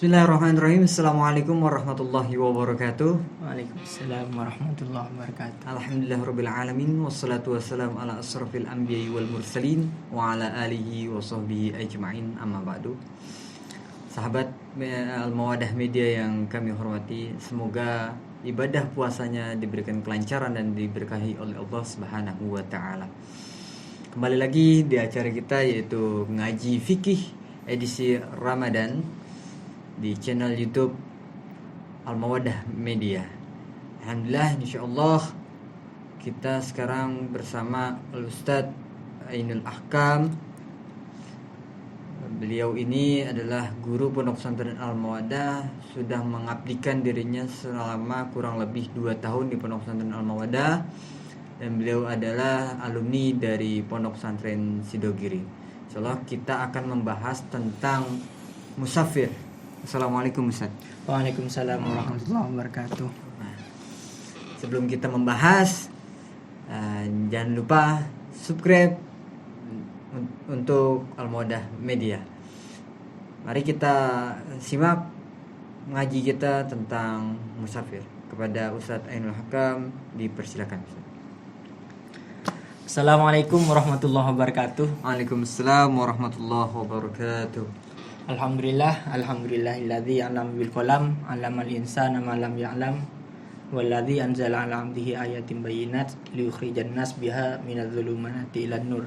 Bismillahirrahmanirrahim. Assalamualaikum warahmatullahi wabarakatuh. Waalaikumsalam warahmatullahi wabarakatuh. Alhamdulillahirabbil alamin wassalatu wassalamu ala asrofil anbiya'i wal mursalin wa ala alihi wa sahbihi ajma'in, amma ba'du. Sahabat Al-Mawaddah Media yang kami hormati, semoga ibadah puasanya diberikan kelancaran dan diberkahi oleh Allah Subhanahu wa taala. Kembali lagi di acara kita, yaitu ngaji fikih edisi Ramadan di channel YouTube Al-Mawaddah Media. Alhamdulillah, insyaallah kita sekarang bersama Al-Ustadz Ainul Ahkam. Beliau ini adalah guru Pondok Pesantren Al-Mawaddah, sudah mengabdikan dirinya selama kurang lebih 2 tahun di Pondok Pesantren Al-Mawaddah, dan beliau adalah alumni dari Pondok Pesantren Sidogiri. Insyaallah kita akan membahas tentang musafir. Assalamualaikum Ustaz. Waalaikumsalam warahmatullahi wabarakatuh. Nah, sebelum kita membahas, jangan lupa subscribe untuk Al-Mawaddah Media. Mari kita simak ngaji kita tentang musafir. Kepada Ustadz Ainul Hakam, dipersilakan. Assalamualaikum warahmatullahi wabarakatuh. Waalaikumsalam warahmatullahi wabarakatuh. Alhamdulillahilladzi 'allama bil qalam 'allamal insana ma lam ya'lam walladzi anzala 'ala 'abdihi ayatin bayyinat liyukhrijan nas biha minadh dhulumati ilan nur.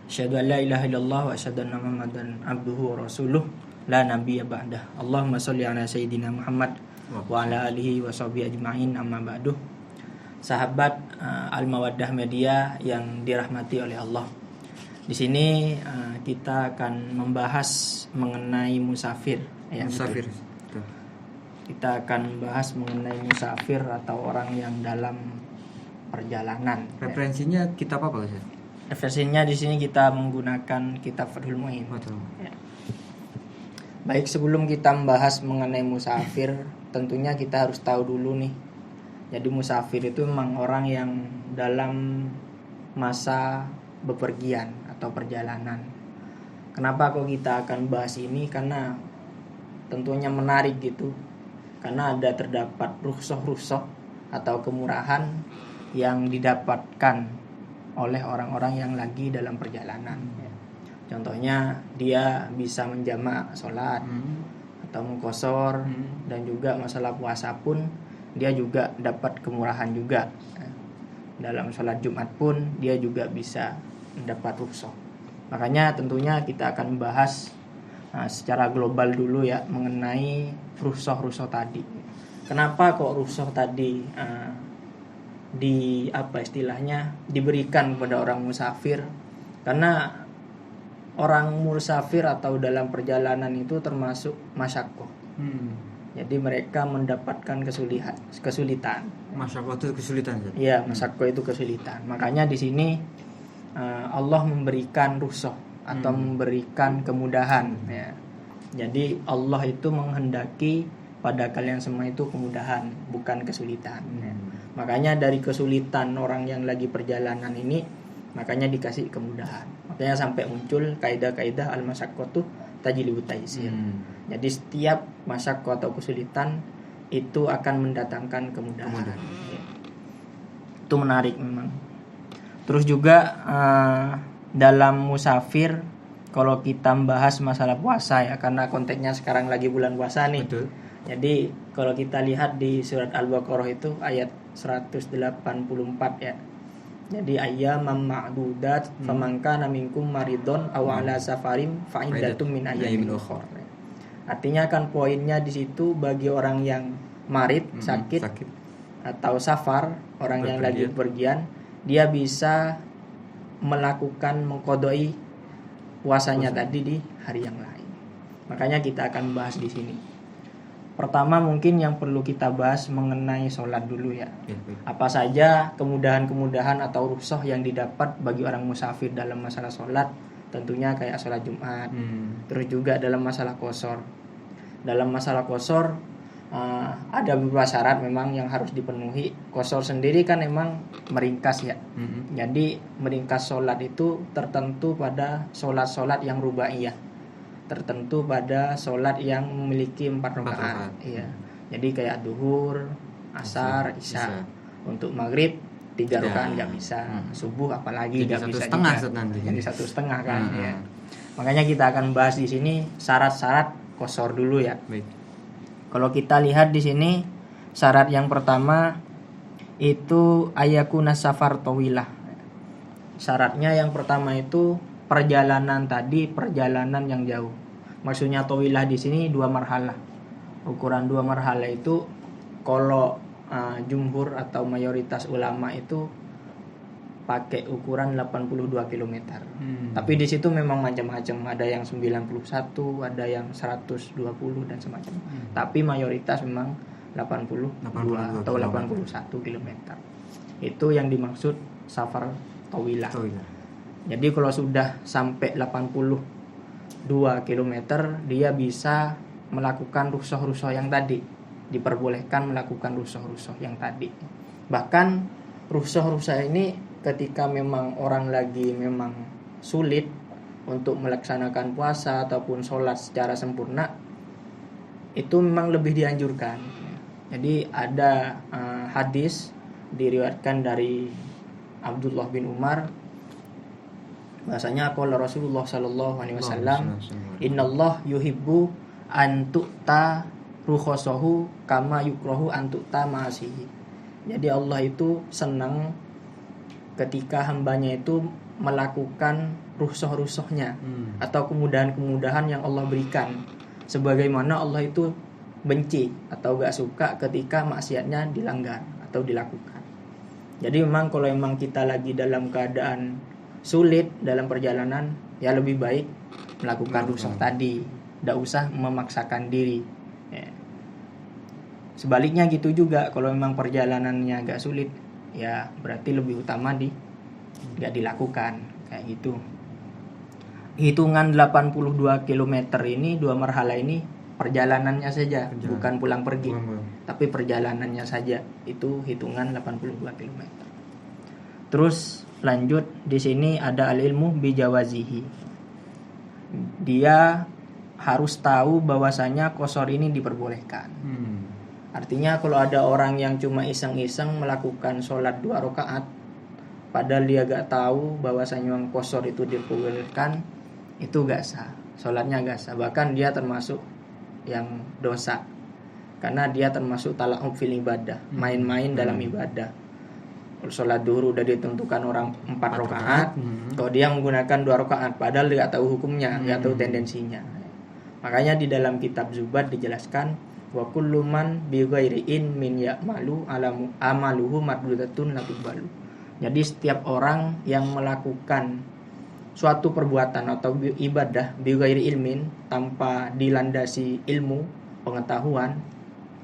Asyhadu an la ilaha illallah wa asyhadu anna Muhammadan 'abduhu wa rasuluh la nabiyya ba'dah. Allahumma shalli 'ala sayyidina Muhammad wa 'ala alihi wa sahbihi ajma'in, amma ba'du. Sahabat Al-Mawaddah Media yang dirahmati oleh Allah. Di sini kita akan membahas mengenai musafir. Musafir. Kita akan membahas mengenai musafir atau orang yang dalam perjalanan. Referensinya kitab apa, Ustaz? Referensinya di sini kita menggunakan kitab Fathul Mu'in. Ya. Baik, sebelum kita membahas mengenai musafir, tentunya kita harus tahu dulu nih. Jadi musafir itu memang orang yang dalam masa bepergian atau perjalanan. Kenapa kok kita akan bahas ini? Karena tentunya menarik gitu. Karena terdapat rukhsah atau kemurahan yang didapatkan oleh orang-orang yang lagi dalam perjalanan. Contohnya dia bisa menjamak sholat atau mengqashar, dan juga masalah puasa pun dia juga dapat kemurahan juga. Dalam sholat Jumat pun dia juga bisa mendapat rukhsah. Makanya tentunya kita akan membahas secara global dulu ya mengenai rukhsah tadi. Kenapa kok rukhsah tadi diberikan kepada orang musafir? Karena orang musafir atau dalam perjalanan itu termasuk masyaqqah. Jadi mereka mendapatkan kesulitan. Masyaqqah itu kesulitan. Iya, masyaqqah itu kesulitan. Makanya di sini Allah memberikan rukhsah atau memberikan kemudahan ya. Jadi Allah itu menghendaki pada kalian semua itu kemudahan, bukan kesulitan ya. Makanya dari kesulitan orang yang lagi perjalanan ini, makanya dikasih kemudahan. Makanya sampai muncul kaidah-kaidah al-masyaqqatu tajlibu taysir. Jadi setiap masyaqqah atau kesulitan itu akan mendatangkan kemudahan. Ya. Itu menarik memang. Terus juga dalam musafir, kalau kita membahas masalah puasa ya, karena konteksnya sekarang lagi bulan puasa nih. Betul. Jadi kalau kita lihat di surat Al-Baqarah itu ayat 184 ya. Jadi ayyamam ma'dudat faman kana minkum maridun aw ala safarin fa iddatum min ayyamin ukhra. Artinya kan poinnya di situ bagi orang yang marid, sakit atau safar, orang yang lagi bepergian, dia bisa melakukan mengqadai puasanya tadi di hari yang lain. Makanya kita akan bahas di sini. Pertama mungkin yang perlu kita bahas mengenai sholat dulu ya. Apa saja kemudahan-kemudahan atau rukhsah yang didapat bagi orang musafir dalam masalah sholat? Tentunya kayak sholat Jumat. Terus juga dalam masalah qashar. Dalam masalah qashar ada beberapa syarat memang yang harus dipenuhi. Qashar sendiri kan memang meringkas ya. Jadi meringkas sholat itu tertentu pada sholat-sholat yang rubaiyah. tertentu pada sholat yang memiliki 4 rakaat. rakaat. Iya. Jadi kayak duhur, asar, isya. Untuk maghrib 3 rakaat nggak bisa. Subuh apalagi nggak bisa juga. Jadi 1,5 kan. Ya. Makanya kita akan bahas di sini syarat-syarat qashar dulu ya. Baik. Kalau kita lihat di sini syarat yang pertama itu ayakuna safar tawilah. Syaratnya yang pertama itu perjalanan yang jauh. Maksudnya tawilah di sini 2 marhalah. Ukuran 2 marhalah itu kalau jumhur atau mayoritas ulama itu pakai ukuran 82 km. Tapi di situ memang macam-macam, ada yang 91, ada yang 120 dan semacam. Tapi mayoritas memang 82 atau 81 km. Itu yang dimaksud safar tawilah. Jadi kalau sudah sampai 82 km dia bisa melakukan rukhsah yang tadi. Diperbolehkan melakukan rukhsah yang tadi. Bahkan rukhsah ini ketika memang orang lagi memang sulit untuk melaksanakan puasa ataupun sholat secara sempurna, itu memang lebih dianjurkan. Jadi ada hadis diriwayatkan dari Abdullah bin Umar, bahasanya qala Rasulullah sallallahu alaihi wasallam, "Innallah yuhibbu an tu'ta rukhasahu kama yukrahu an tu'ta ma'asihi." Jadi Allah itu senang ketika hambanya itu melakukan rukhsah-rukhsahnya atau kemudahan-kemudahan yang Allah berikan, sebagaimana Allah itu benci atau gak suka ketika maksiatnya dilanggar atau dilakukan. Jadi memang kalau memang kita lagi dalam keadaan sulit dalam perjalanan, ya lebih baik melakukan rukhsah tadi, tidak usah memaksakan diri ya. Sebaliknya gitu juga, kalau memang perjalanannya agak sulit, ya berarti lebih utama nggak dilakukan kayak gitu. Hitungan 82 km ini 2 marhala ini perjalanannya saja, bukan pulang pergi. Tapi perjalanannya saja itu hitungan 82 km. Terus lanjut di sini ada al-ilmu bijawazihi. Dia harus tahu bahwasanya qashar ini diperbolehkan. Artinya kalau ada orang yang cuma iseng-iseng melakukan sholat 2 rakaat, padahal dia gak tahu bahwasanya memang qashar itu diperbolehkan, itu gak sah, sholatnya gak sah. Bahkan dia termasuk yang dosa, karena dia termasuk tala'ub fil ibadah, main-main dalam ibadah. Sholat duhur udah ditentukan orang 4 rakaat, kalau dia menggunakan 2 rakaat, padahal dia gak tahu hukumnya, gak tahu tendensinya. Makanya di dalam kitab Zubat dijelaskan, wa kullu man bi ghairi in min ya'malu alamu amaluhu mardudatun la tuqbalu. Jadi setiap orang yang melakukan suatu perbuatan atau ibadah bi ghairi ilmin, tanpa dilandasi ilmu, pengetahuan,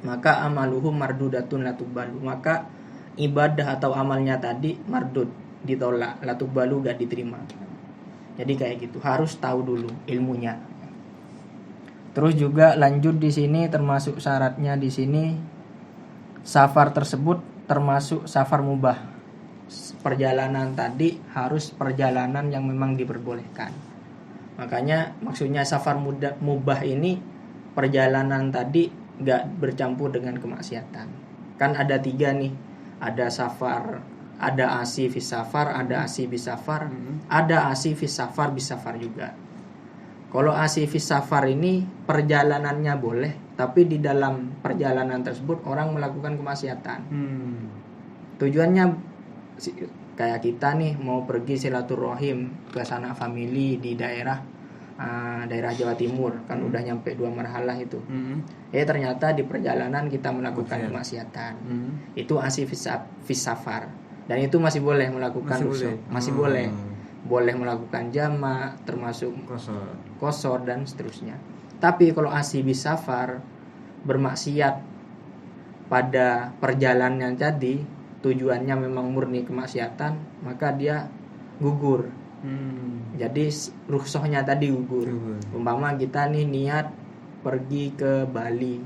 maka amaluhu mardudatun la tuqbalu. Maka ibadah atau amalnya tadi mardud, ditolak, la tuqbalu, gak diterima. Jadi kayak gitu, harus tahu dulu ilmunya. Terus juga lanjut di sini termasuk syaratnya di sini safar tersebut termasuk safar mubah. Perjalanan tadi harus perjalanan yang memang diperbolehkan. Makanya maksudnya safar mubah ini perjalanan tadi gak bercampur dengan kemaksiatan. Kan ada 3 nih. Ada safar, ada asi fis safar, ada asi bis safar, ada asi fis safar bis safar juga. Kalau asifis safar ini perjalanannya boleh, tapi di dalam perjalanan tersebut orang melakukan kemaksiatan. Tujuannya kayak kita nih mau pergi silaturahim ke sanak famili di daerah Jawa Timur, kan udah nyampe 2 marhalah itu. Ternyata di perjalanan kita melakukan kemaksiatan. Itu asifis safar. Dan itu masih boleh melakukan rukhsah. Masih boleh. Boleh melakukan jamak, termasuk qashar dan seterusnya. Tapi kalau asibis safar bermaksiat pada perjalanan tadi, tujuannya memang murni kemaksiatan, maka dia gugur. Jadi rukhsahnya tadi gugur. Umpama kita nih niat pergi ke Bali,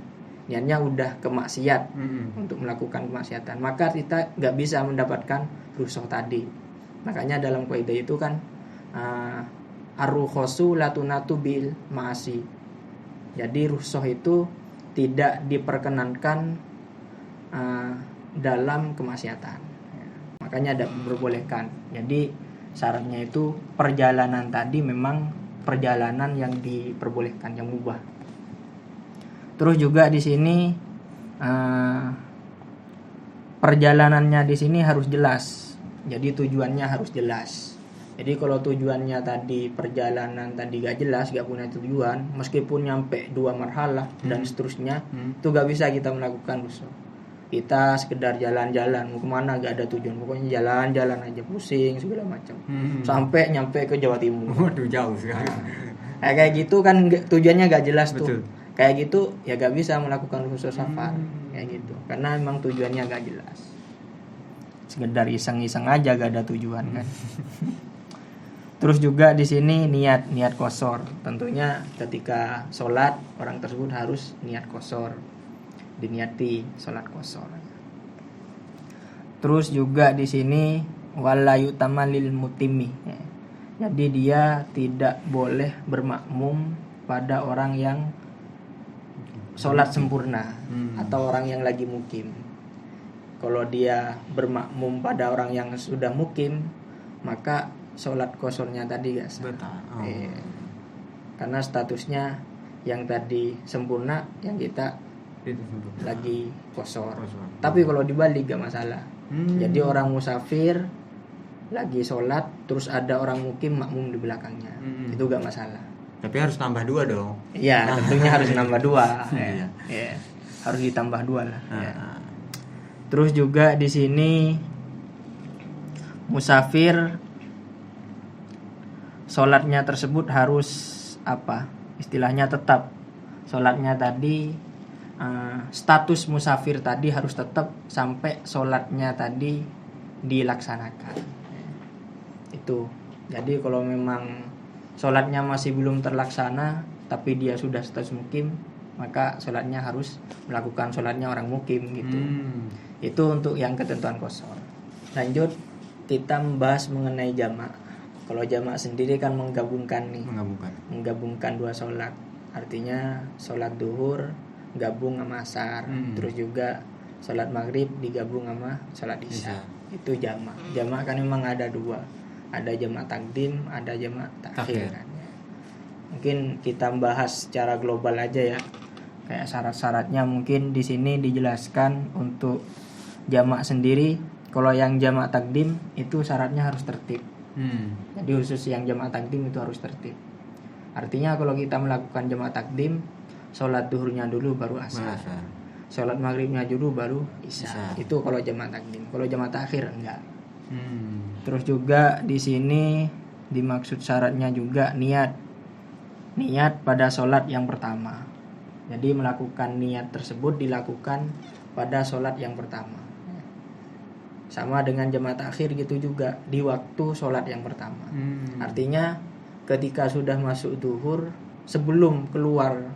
niatnya udah kemaksiat untuk melakukan kemaksiatan, maka kita nggak bisa mendapatkan rukhsah tadi. Makanya dalam kaidah itu kan ar-rukhasu latunatu bil ma'asi. Jadi rukhsah itu tidak diperkenankan dalam kemaksiatan. Ya, makanya ada diperbolehkan. Jadi syaratnya itu perjalanan tadi memang perjalanan yang diperbolehkan, yang mubah. Terus juga di sini perjalanannya di sini harus jelas. Jadi tujuannya harus jelas. Jadi kalau tujuannya tadi perjalanan tadi gak jelas, gak punya tujuan, meskipun nyampe 2 marhalah dan seterusnya, itu gak bisa kita melakukan rukhsah. Kita sekedar jalan-jalan, mau kemana gak ada tujuan, pokoknya jalan-jalan aja, pusing segala macam, sampai nyampe ke Jawa Timur. Waduh, jauh sekali. Nah, kayak gitu kan tujuannya gak jelas. Betul. Tuh. Kayak gitu ya gak bisa melakukan rukhsah safar, kayak gitu, karena memang tujuannya gak jelas. Sekedar iseng-iseng aja gak ada tujuan kan. Terus juga di sini niat qasar. Tentunya ketika sholat orang tersebut harus niat qasar, diniati sholat qasar. Terus juga di sini wala yutamalil mutimi. Jadi dia tidak boleh bermakmum pada orang yang sholat sempurna atau orang yang lagi mukim. Kalau dia bermakmum pada orang yang sudah mukim, maka sholat qasarnya tadi gak sah. Karena statusnya yang tadi sempurna, yang kita lagi qasar. Tapi kalau dibalik gak masalah. Jadi orang musafir lagi sholat, terus ada orang mukim makmum di belakangnya, itu gak masalah. Tapi harus tambah 2 dong. Iya, tentunya harus nambah 2. Ya. Harus ditambah 2 lah. Ya. Terus juga di sini musafir sholatnya tersebut harus istilahnya tetap sholatnya tadi, status musafir tadi harus tetap sampai sholatnya tadi dilaksanakan. Itu. Jadi kalau memang sholatnya masih belum terlaksana tapi dia sudah status mukim, maka sholatnya harus melakukan sholatnya orang mukim gitu. Itu untuk yang ketentuan qasar. Lanjut kita membahas mengenai jamak. Kalau jamak sendiri kan menggabungkan 2 sholat. Artinya sholat duhur gabung sama asar, terus juga sholat maghrib digabung sama sholat isya. Itu jamak. Jamak kan memang ada 2. Ada jamak takdim, ada jamak takhir. Mungkin kita bahas secara global aja ya. Kayak syarat-syaratnya mungkin di sini dijelaskan untuk jamak sendiri. Kalau yang jamak takdim itu syaratnya harus tertib. Jadi khusus yang jamak takdim itu harus tertib. Artinya kalau kita melakukan jamak takdim, sholat duhurnya dulu baru asar, sholat maghribnya dulu baru isya. Itu kalau jamak takdim. Kalau jamak takhir enggak. Terus juga di sini dimaksud syaratnya juga niat pada sholat yang pertama. Jadi melakukan niat tersebut dilakukan pada sholat yang pertama. Sama dengan jamak takhir gitu juga, di waktu sholat yang pertama. Artinya ketika sudah masuk duhur, sebelum keluar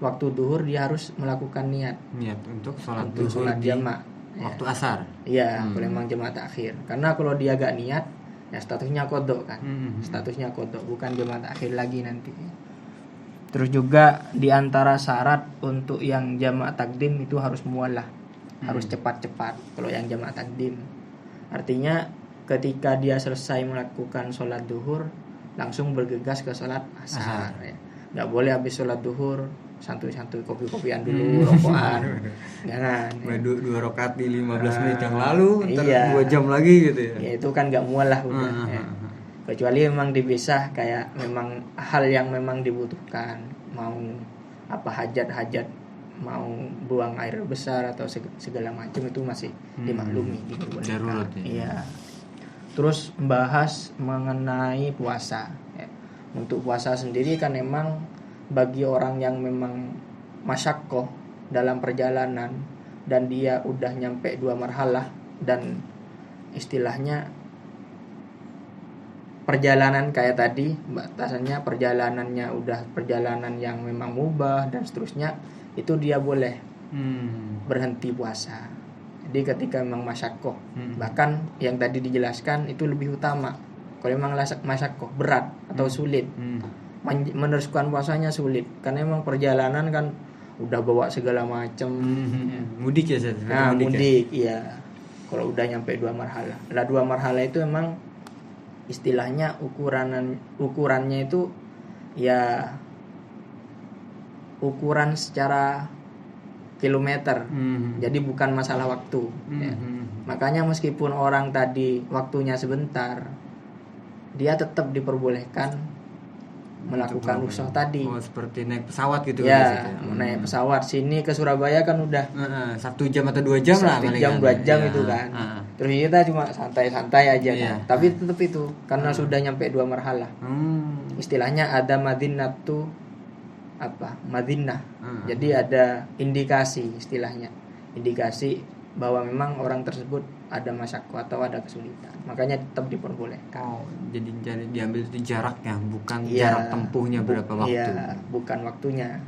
waktu duhur dia harus melakukan niat untuk sholat jamak waktu asar. Iya, kalau memang jamak takhir. Karena kalau dia gak niat, ya statusnya qadha kan. Statusnya qadha, bukan jamak takhir lagi nanti. Terus juga di antara syarat untuk yang jamak takdim itu harus muwalah. Harus cepat-cepat kalau yang jamak takdim. Artinya ketika dia selesai melakukan sholat duhur langsung bergegas ke sholat asar. Ya. Gak boleh habis sholat duhur santuy-santuy kopi-kopian dulu, rokokan. Jangan. Ya. 2 rakaat di 15 menit yang lalu, ntar iya. 2 jam lagi gitu ya. Ya itu kan gak mualah udah. Ya. Kecuali memang dipisah kayak memang hal yang memang dibutuhkan, mau hajat-hajat, mau buang air besar atau segala macam itu masih dimaklumi darurat ya. Iya. Terus bahas mengenai puasa. Ya. Untuk puasa sendiri kan memang bagi orang yang memang masyaqqah dalam perjalanan dan dia udah nyampe 2 marhalah dan istilahnya perjalanan kayak tadi batasannya perjalanannya udah perjalanan yang memang mubah dan seterusnya, itu dia boleh berhenti puasa. Jadi ketika memang masyaqqah, bahkan yang tadi dijelaskan itu lebih utama Kalau memang masyakoh berat atau sulit, meneruskan puasanya sulit karena memang perjalanan kan udah bawa segala macam. Mudik ya Ustaz? Nah, mudik ya. Kalau udah nyampe 2 marhalah. Lah 2 marhalah itu emang istilahnya ukurannya itu ya ukuran secara kilometer. Jadi bukan masalah waktu. Ya. Makanya meskipun orang tadi waktunya sebentar, dia tetap diperbolehkan melakukan rukhsah tadi. Oh, seperti naik pesawat gitu ya. Naik pesawat sini ke Surabaya kan udah 1 jam atau 2 jam lah 1 jam 2 jam itu kan. Terus kita cuma santai-santai aja kan. Tapi tetap itu karena sudah nyampe 2 marhalah. Istilahnya ada madinatu Madinah. Jadi ada indikasi istilahnya. Indikasi bahwa memang orang tersebut ada masyakoh atau ada kesulitan. Makanya tetap diperbolehkan. Oh, jadi diambil itu jaraknya, bukan jarak tempuhnya berapa waktu. Iya, bukan waktunya.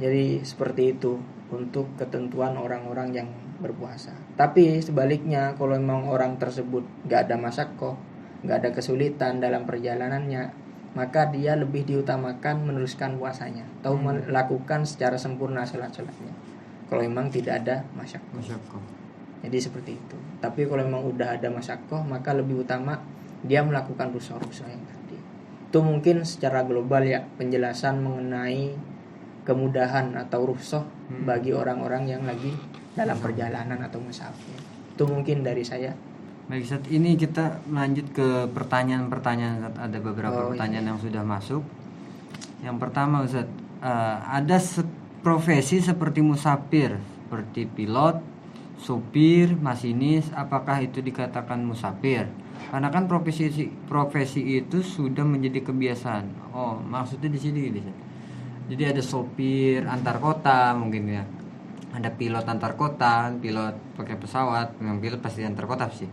Jadi seperti itu untuk ketentuan orang-orang yang berpuasa. Tapi sebaliknya kalau memang orang tersebut gak ada masyakoh, gak ada kesulitan dalam perjalanannya, maka dia lebih diutamakan meneruskan puasanya atau melakukan secara sempurna sholat-sholatnya kalau memang tidak ada masyakoh. Jadi seperti itu. Tapi kalau memang udah ada masyakoh, maka lebih utama dia melakukan rukhsah yang tadi. Itu mungkin secara global ya penjelasan mengenai kemudahan atau rukhsah bagi orang-orang yang lagi dalam perjalanan atau musafir. Itu mungkin dari saya. Baik Ustaz, ini kita lanjut ke pertanyaan-pertanyaan Ustaz. Ada beberapa pertanyaan yang sudah masuk. Yang pertama Ustaz, ada profesi seperti musafir, seperti pilot, supir, masinis, apakah itu dikatakan musafir? Karena kan profesi itu sudah menjadi kebiasaan. Oh, maksudnya di sini gitu. Jadi ada sopir antar kota mungkin ya. Ada pilot antar kota, pilot pakai pesawat, memang pilot pasti antar kota sih.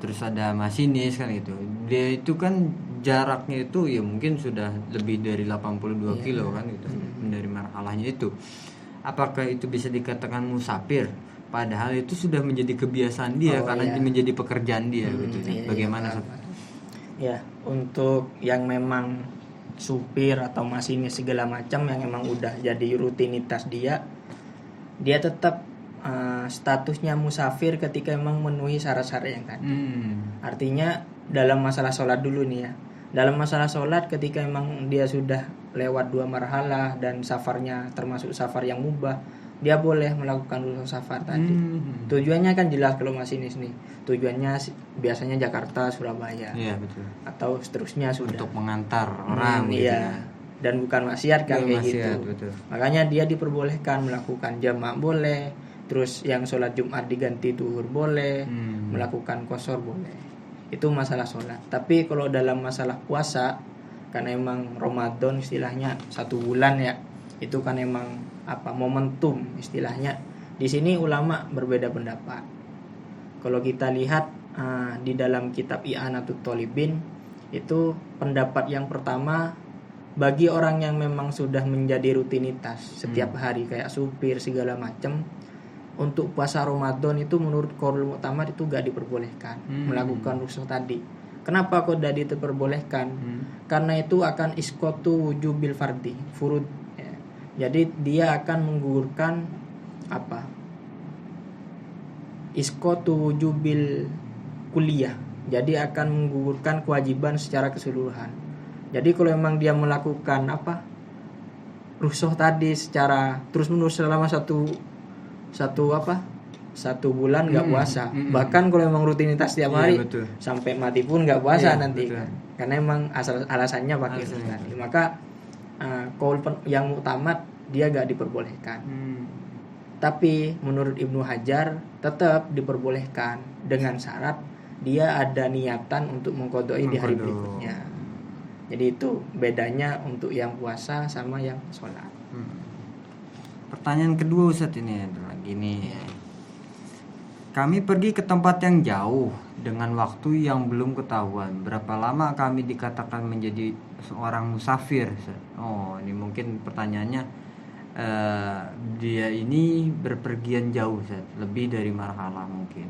Terus ada masinis kan gitu. Dia itu kan jaraknya itu ya mungkin sudah lebih dari 82 kilo kan gitu. Dari marhalahnya itu. Apakah itu bisa dikatakan musafir? Padahal itu sudah menjadi kebiasaan dia karena menjadi pekerjaan dia gitu. Bagaimana? Ya, untuk yang memang supir atau masinis segala macam yang memang udah jadi rutinitas dia tetap statusnya musafir ketika memang memenuhi syarat-syarat yang tadi. Artinya dalam masalah sholat dulu nih ya. Dalam masalah sholat ketika memang dia sudah lewat 2 marhalah dan safarnya termasuk safar yang mubah, dia boleh melakukan rukhsah safar tadi. Tujuannya kan jelas kalau masinis nih. Tujuannya biasanya Jakarta, Surabaya. Iya, betul. Atau seterusnya sudah. Untuk mengantar orang gitu ya. Dan bukan maksiat kan kayak gitu. Betul. Makanya dia diperbolehkan melakukan jamak boleh, terus yang sholat Jumat diganti duhur boleh, melakukan qashar boleh. Itu masalah sholat. Tapi kalau dalam masalah puasa, karena emang Ramadan istilahnya 1 bulan ya, itu kan emang momentum istilahnya. Di sini ulama berbeda pendapat. Kalau kita lihat di dalam kitab I'anatul Thalibin, itu pendapat yang pertama, bagi orang yang memang sudah menjadi rutinitas setiap hari kayak supir segala macam, untuk puasa Ramadan itu menurut qaulul mu'tamad itu gak diperbolehkan melakukan rukhsah tadi. Kenapa kok tidak diperbolehkan? Karena itu akan isqatu wujubil fardi, furud ya. Jadi dia akan menggugurkan isqatu wujubil kuliah. Jadi akan menggugurkan kewajiban secara keseluruhan. Jadi kalau memang dia melakukan rukhsah tadi secara terus-menerus selama satu bulan nggak puasa, bahkan kalau memang rutinitas tiap hari sampai mati pun nggak puasa nanti kan, karena emang alasannya pakai itu tadi. Maka qaul yang muktamad dia nggak diperbolehkan. Tapi menurut Ibnu Hajar tetap diperbolehkan dengan syarat dia ada niatan untuk mengqadai di hari berikutnya. Jadi itu bedanya untuk yang puasa sama yang sholat. Pertanyaan kedua Ustaz ini lagi nih. Kami pergi ke tempat yang jauh dengan waktu yang belum ketahuan. Berapa lama kami dikatakan menjadi seorang musafir? Oh, ini mungkin pertanyaannya dia ini berpergian jauh Ustaz, lebih dari marhalah mungkin.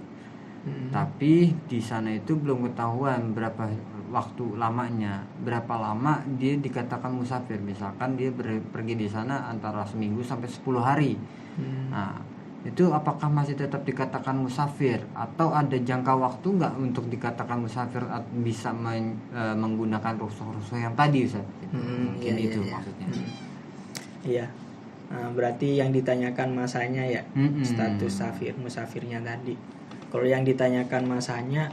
Tapi di sana itu belum ketahuan berapa waktu lamanya, berapa lama dia dikatakan musafir. Misalkan dia pergi di sana antara seminggu sampai 10 hari. Nah, itu apakah masih tetap dikatakan musafir atau ada jangka waktu nggak untuk dikatakan musafir bisa menggunakan rukhsah yang tadi, Ustaz? Mungkin itu maksudnya. Iya. Nah, berarti yang ditanyakan masanya ya, status musafirnya tadi. Kalau yang ditanyakan masanya,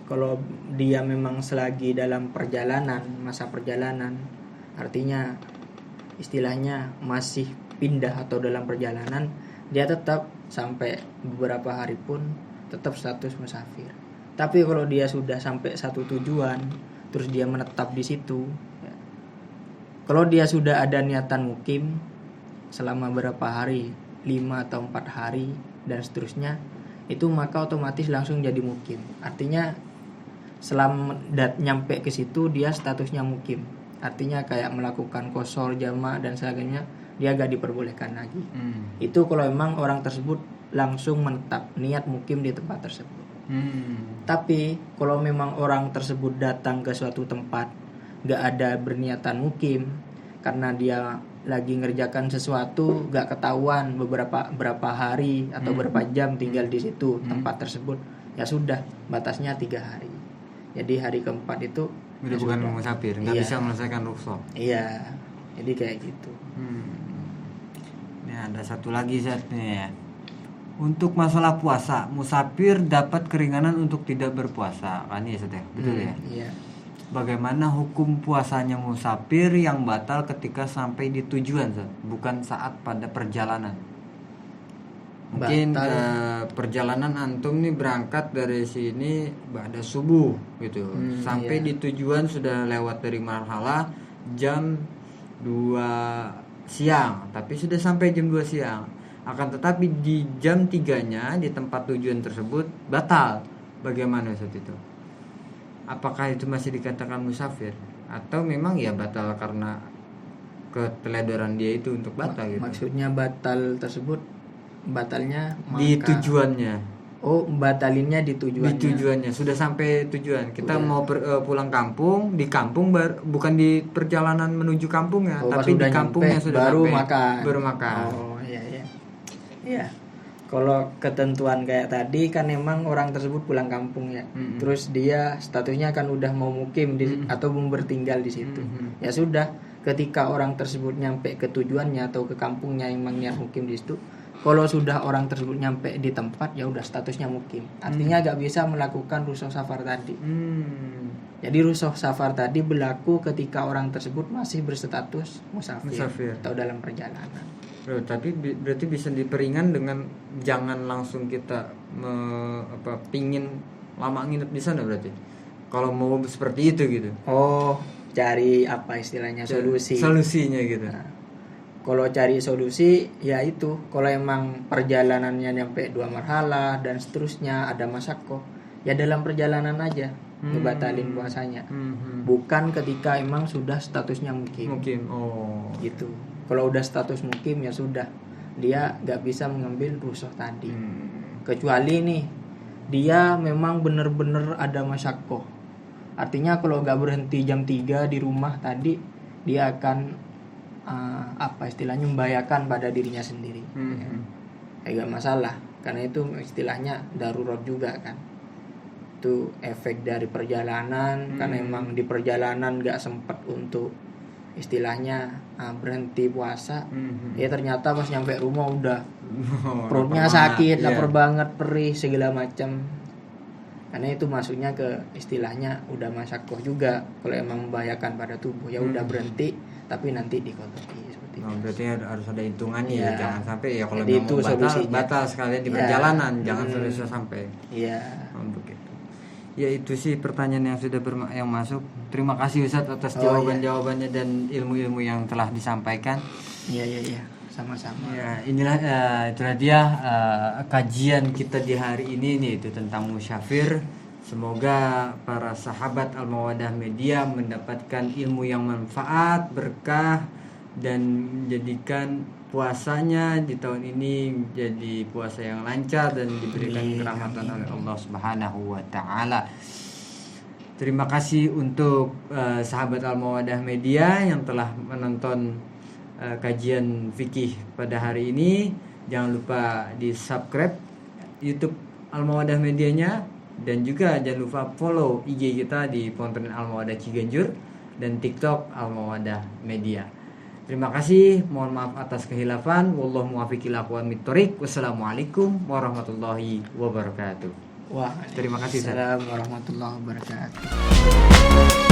kalau dia memang selagi dalam perjalanan, masa perjalanan, artinya istilahnya masih pindah atau dalam perjalanan, dia tetap sampai beberapa hari pun tetap status musafir. Tapi kalau dia sudah sampai satu tujuan, terus dia menetap di situ, ya. Kalau dia sudah ada niatan mukim selama berapa hari, 5 atau 4 hari dan seterusnya, itu maka otomatis langsung jadi mukim. Artinya selama nyampe ke situ dia statusnya mukim. Artinya kayak melakukan qashar, jamak dan sebagainya, dia gak diperbolehkan lagi. Itu kalau memang orang tersebut langsung menetap niat mukim di tempat tersebut. Tapi kalau memang orang tersebut datang ke suatu tempat gak ada berniatan mukim, karena dia lagi ngerjakan sesuatu gak ketahuan berapa hari atau berapa jam tinggal di situ tempat tersebut, ya sudah batasnya 3 hari. Jadi hari keempat itu udah bukan musafir, nggak bisa menyelesaikan rukhsah. Iya, jadi kayak gitu. Ini ada satu lagi ya. Untuk masalah puasa, musafir dapat keringanan untuk tidak berpuasa, kan ya, Ustaz? Betul ya? Iya. Bagaimana hukum puasanya musafir yang batal ketika sampai di tujuan, Ustaz? Bukan saat pada perjalanan. Mungkin perjalanan antum nih berangkat dari sini pada subuh gitu. Sampai di tujuan sudah lewat dari marhalah jam 2 siang, tapi sudah sampai jam 2 siang. Akan tetapi di jam 3-nya di tempat tujuan tersebut batal. Bagaimana saat itu? Apakah itu masih dikatakan musafir atau memang ya batal karena keteledoran dia itu untuk batal gitu? Maksudnya batal tersebut batalnya di tujuannya. Oh, batalinnya di tujuannya. Di tujuannya sudah sampai tujuan. Kita mau pulang kampung, di kampung bukan di perjalanan menuju kampung ya, tapi di kampungnya sudah baru sampai, makan. Baru makan. Oh, iya. Iya. Kalau ketentuan kayak tadi kan memang orang tersebut pulang kampung ya. Terus dia statusnya kan udah mau mukim atau mau bertinggal di situ. Ya sudah, ketika orang tersebut nyampe ke tujuannya atau ke kampungnya yang niat mukim di situ, kalau sudah orang tersebut nyampe di tempat, ya udah statusnya mukim. Artinya gak bisa melakukan rukhsah safar tadi. Jadi rukhsah safar tadi berlaku ketika orang tersebut masih berstatus musafir. Atau dalam perjalanan. Tapi berarti bisa diperingan dengan jangan langsung kita pingin lama nginep di sana berarti. Kalau mau seperti itu gitu. Oh, cari apa istilahnya solusinya gitu. Nah, kalau cari solusi ya itu, kalau emang perjalanannya nyampe 2 marhalah dan seterusnya ada masyakoh, ya dalam perjalanan aja ngebatalin puasanya. Bukan ketika emang sudah statusnya mukim. Oh. Gitu. Kalau udah status mukim ya sudah, dia gak bisa mengambil rukhsah tadi. Kecuali nih dia memang bener-bener ada masyakoh. Artinya kalau gak berhenti jam 3 di rumah tadi, dia akan istilahnya membahayakan pada dirinya sendiri. Ya gak masalah, karena itu istilahnya darurat juga kan. Itu efek dari perjalanan, karena emang di perjalanan gak sempat untuk istilahnya berhenti puasa. Ya ternyata pas nyampe rumah udah perutnya sakit, lapar banget, perih segala macam. Karena itu masuknya ke istilahnya udah masyakoh juga. Kalau emang membahayakan pada tubuh, ya udah berhenti, tapi nanti dikodok. Berarti harus ada hitungannya ya. Jangan sampai ya kalau itu batal sekalian di perjalanan, jangan terus sampai. Iya. Begitu. Ya itu sih pertanyaan yang sudah yang masuk. Terima kasih Ustaz atas jawaban-jawabannya dan ilmu-ilmu yang telah disampaikan. Iya. Sama-sama. Ya, inilah itulah dia kajian kita di hari ini nih, itu tentang musafir. Semoga para sahabat Al-Mawaddah Media mendapatkan ilmu yang manfaat, berkah, dan menjadikan puasanya di tahun ini jadi puasa yang lancar dan diberikan kerahmatan oleh Allah Subhanahu wa taala. Terima kasih untuk sahabat Al-Mawaddah Media yang telah menonton kajian fikih pada hari ini. Jangan lupa di-subscribe YouTube Al-Mawaddah Medianya, dan juga jangan lupa follow IG kita di Ponten Al-Mawaddah Ciganjur dan TikTok Al-Mawaddah Media. Terima kasih, mohon maaf atas kehilafan. Wallahu muwaffiq ila aqwamit thoriq. Wassalamualaikum warahmatullahi wabarakatuh. Wah, terima kasih. Assalamualaikum warahmatullahi wabarakatuh.